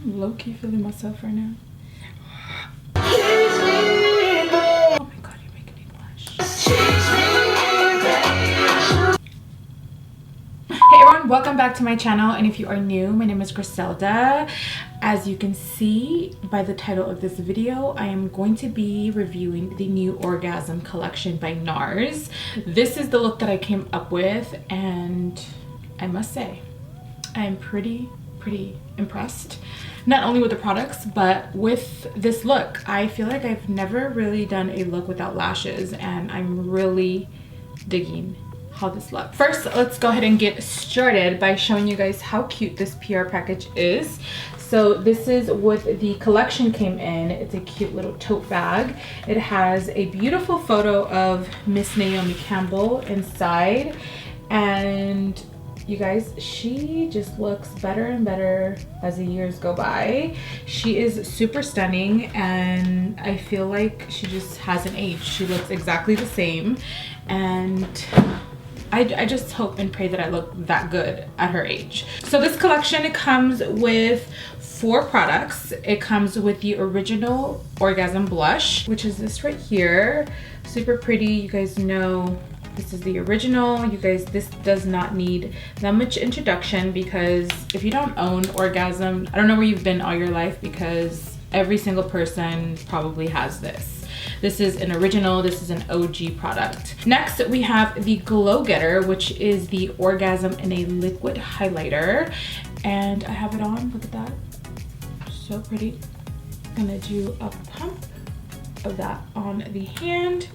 I'm low-key feeling myself right now. Oh my god, you're making me blush. Hey everyone, welcome back to my channel, and if you are new, my name is Griselda. As you can see by the title of this video, I am going to be reviewing the new Orgasm collection by Nars. This is the look that I came up with, and I must say, I am pretty impressed. Not only with the products, but with this look. I feel like I've never really done a look without lashes, and I'm really digging how this looks. First, let's go ahead and get started by showing you guys how cute this PR package is. So this is what the collection came in. It's a cute little tote bag. It has a beautiful photo of Miss Naomi Campbell inside, and you guys, she just looks better and better as the years go by. She is super stunning, and I feel like she just hasn't aged. She looks exactly the same, and I just hope and pray that I look that good at her age. So this collection, it comes with 4 products. It comes with the original Orgasm blush, which is this right here. Super pretty. You guys know this is the original. You guys, this does not need that much introduction, because if you don't own Orgasm, I don't know where you've been all your life, because every single person probably has this. This is an original, this is an OG product. Next, we have the Glow Getter, which is the Orgasm in a liquid highlighter. And I have it on, look at that. So pretty. I'm gonna do a pump of that on the hand.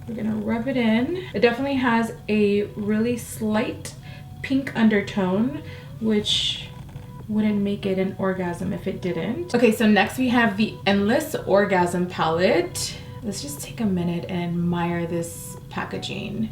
We're gonna rub it in. It definitely has a really slight pink undertone, which wouldn't make it an orgasm if it didn't. Okay, so next we have the Endless Orgasm palette. Let's just take a minute and admire this packaging.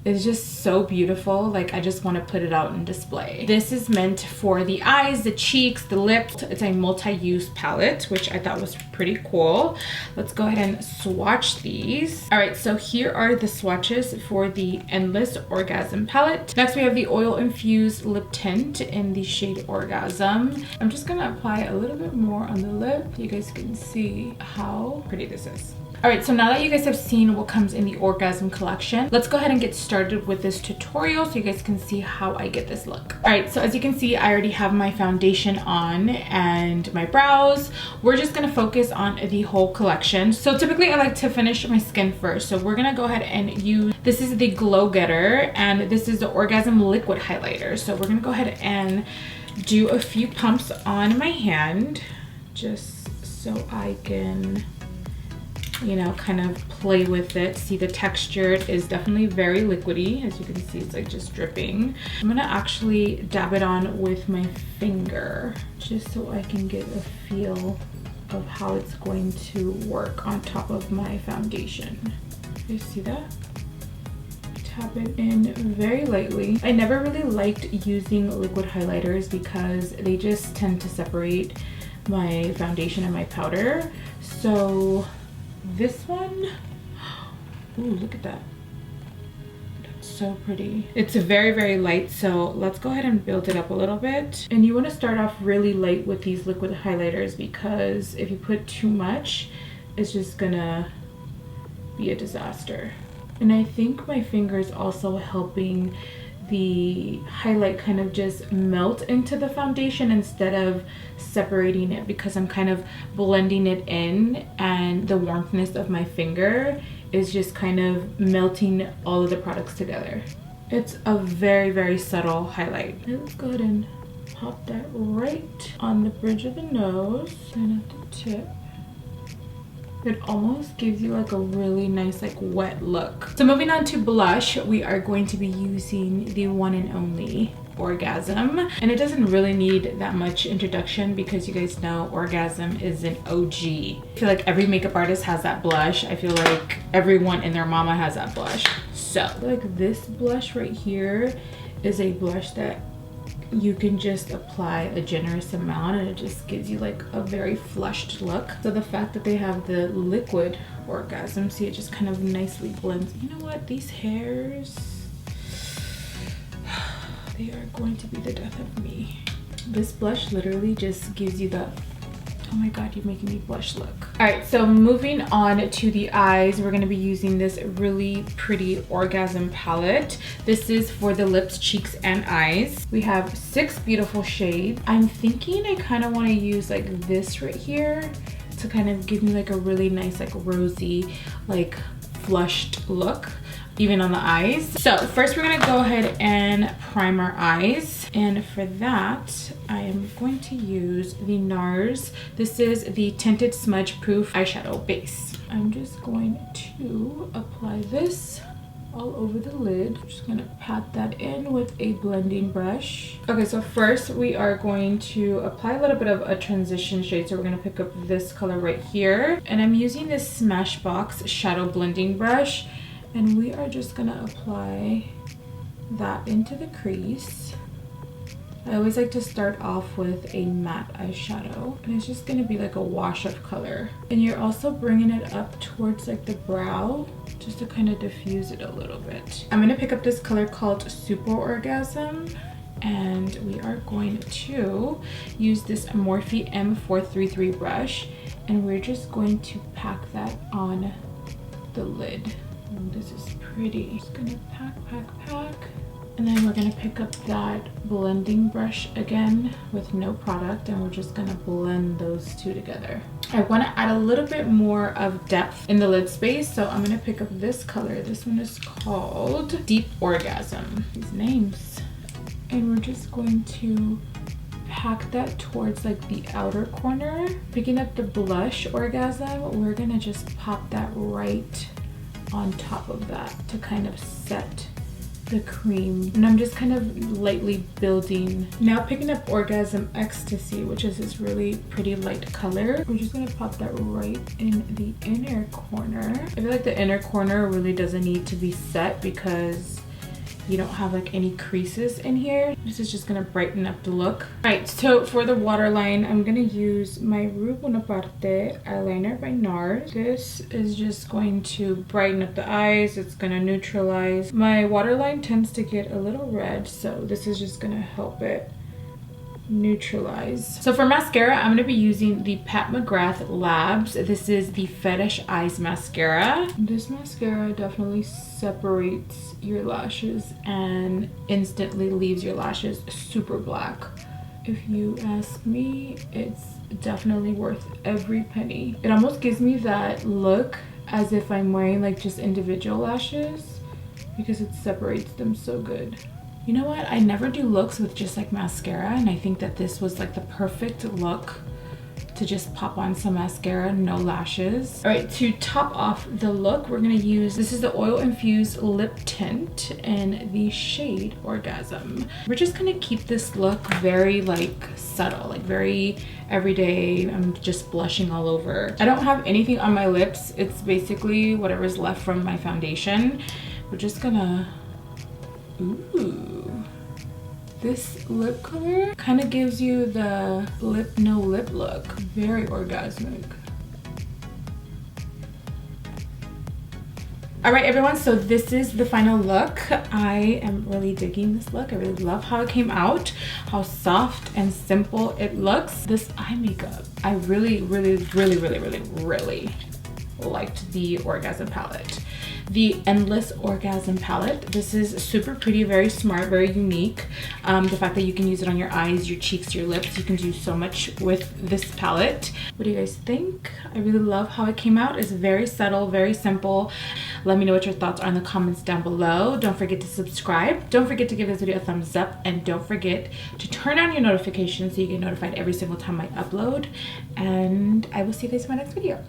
It's just so beautiful. Like, I just want to put it out and display. This is meant for the eyes, the cheeks, the lips. It's a multi-use palette, which I thought was pretty cool. Let's go ahead and swatch these. All right, so here are the swatches for the Endless Orgasm palette. Next, we have the oil-infused lip tint in the shade Orgasm. I'm just gonna apply a little bit more on the lip. You guys can see how pretty this is. All right, so now that you guys have seen what comes in the Orgasm collection, let's go ahead and get started with this tutorial so you guys can see how I get this look. All right, so as you can see, I already have my foundation on and my brows. We're just gonna focus on the whole collection. So typically I like to finish my skin first. So we're gonna go ahead and use, this is the Glow Getter, and this is the Orgasm liquid highlighter. So we're gonna go ahead and do a few pumps on my hand, just so I can, you know, kind of play with it. See, the texture is definitely very liquidy. As you can see, it's like just dripping. I'm gonna actually dab it on with my finger, just so I can get a feel of how it's going to work on top of my foundation. You see that? Tap it in very lightly. I never really liked using liquid highlighters because they just tend to separate my foundation and my powder. So this one, ooh, look at that. That's so pretty. It's very light, so let's go ahead and build it up a little bit. And you want to start off really light with these liquid highlighters, because if you put too much, it's just gonna be a disaster. And I think my finger is also helping the highlight kind of just melt into the foundation instead of separating it, because I'm kind of blending it in, and the warmthness of my finger is just kind of melting all of the products together. It's a very subtle highlight. Let's go ahead and pop that right on the bridge of the nose and at the tip. It almost gives you like a really nice like wet look. So moving on to blush, we are going to be using the one and only Orgasm, and it doesn't really need that much introduction because you guys know Orgasm is an OG. I feel like every makeup artist has that blush. I feel like everyone and their mama has that blush. So like this blush right here is a blush that you can just apply a generous amount and it just gives you like a very flushed look. So the fact that they have the liquid Orgasm, see, it just kind of nicely blends. You know what, these hairs, they are going to be the death of me. This blush literally just gives you the, oh my god, you're making me blush look. All right, so moving on to the eyes, we're gonna be using this really pretty Orgasm palette. This is for the lips, cheeks, and eyes. We have 6 beautiful shades. I'm thinking I kind of want to use like this right here to kind of give me like a really nice, like rosy, like flushed look, even on the eyes. So first we're gonna go ahead and prime our eyes. And for that, I am going to use the Nars. This is the Tinted Smudge Proof Eyeshadow Base. I'm just going to apply this all over the lid. I'm just gonna pat that in with a blending brush. Okay, so first we are going to apply a little bit of a transition shade. So we're gonna pick up this color right here. And I'm using this Smashbox shadow blending brush. And we are just gonna apply that into the crease. I always like to start off with a matte eyeshadow, and it's just gonna be like a wash of color. And you're also bringing it up towards like the brow, just to kind of diffuse it a little bit. I'm gonna pick up this color called Super Orgasm, and we are going to use this Morphe M433 brush, and we're just going to pack that on the lid. Oh, this is pretty. Just gonna pack. And then we're gonna pick up that blending brush again with no product, and we're just gonna blend those two together. I wanna add a little bit more of depth in the lid space, so I'm gonna pick up this color. This one is called Deep Orgasm. These names. And we're just going to pack that towards like the outer corner. Picking up the blush Orgasm, we're gonna just pop that right on top of that to kind of set the cream. And I'm just kind of lightly building. Now picking up Orgasm Ecstasy, which is this really pretty light color. We're just gonna pop that right in the inner corner. I feel like the inner corner really doesn't need to be set because you don't have like any creases in here. This is just gonna brighten up the look. All right, so for the waterline, I'm gonna use my Rue Bonaparte eyeliner by Nars. This is just going to brighten up the eyes. It's gonna neutralize. My waterline tends to get a little red, so this is just gonna help it neutralize. So for mascara, I'm going to be using the Pat McGrath Labs. This is the Fetish Eyes Mascara. This mascara definitely separates your lashes and instantly leaves your lashes super black. If you ask me, it's definitely worth every penny. It almost gives me that look as if I'm wearing like just individual lashes because it separates them so good. You know what? I never do looks with just like mascara, and I think that this was like the perfect look to just pop on some mascara, no lashes. All right, to top off the look, we're gonna use, this is the oil-infused lip tint in the shade Orgasm. We're just gonna keep this look very like subtle, like very everyday. I'm just blushing all over. I don't have anything on my lips. It's basically whatever's left from my foundation. We're just gonna, ooh, this lip color kind of gives you the lip no lip look. Very orgasmic. All right, everyone, so this is the final look. I am really digging this look. I really love how it came out, how soft and simple it looks. This eye makeup, I really liked the Orgasm palette. The Endless Orgasm palette. This is super pretty, very smart, very unique. The fact that you can use it on your eyes, your cheeks, your lips, you can do so much with this palette. What do you guys think? I really love how it came out. It's very subtle, very simple. Let me know what your thoughts are in the comments down below. Don't forget to subscribe. Don't forget to give this video a thumbs up, and don't forget to turn on your notifications so you get notified every single time I upload. And I will see you guys in my next video.